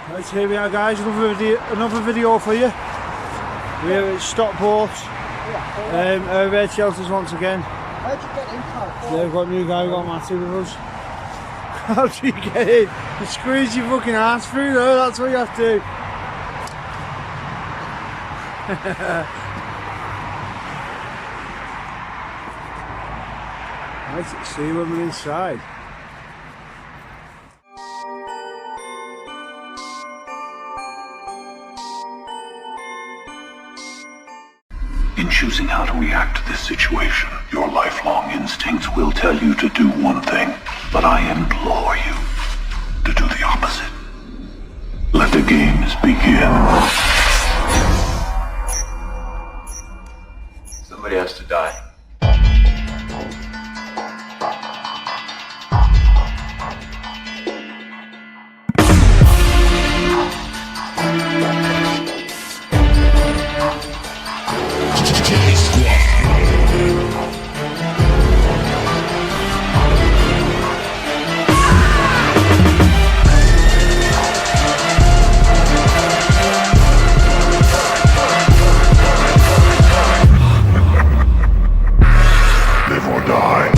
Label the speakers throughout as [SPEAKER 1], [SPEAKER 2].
[SPEAKER 1] Right, here we are guys, another video for you. We're at Stockport, red shelters once again.
[SPEAKER 2] How'd you get in, Carl?
[SPEAKER 1] They've got a new guy, we've got Matthew with us. How do you get in? You squeeze your fucking ass through though, that's what you have to do. Right, let's see when we're inside.
[SPEAKER 3] In choosing how to react to this situation, your lifelong instincts will tell you to do one thing, but I implore you to do the opposite. Let the games begin.
[SPEAKER 4] Somebody has to die.
[SPEAKER 3] Live or die.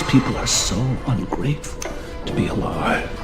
[SPEAKER 3] People are so ungrateful to be alive.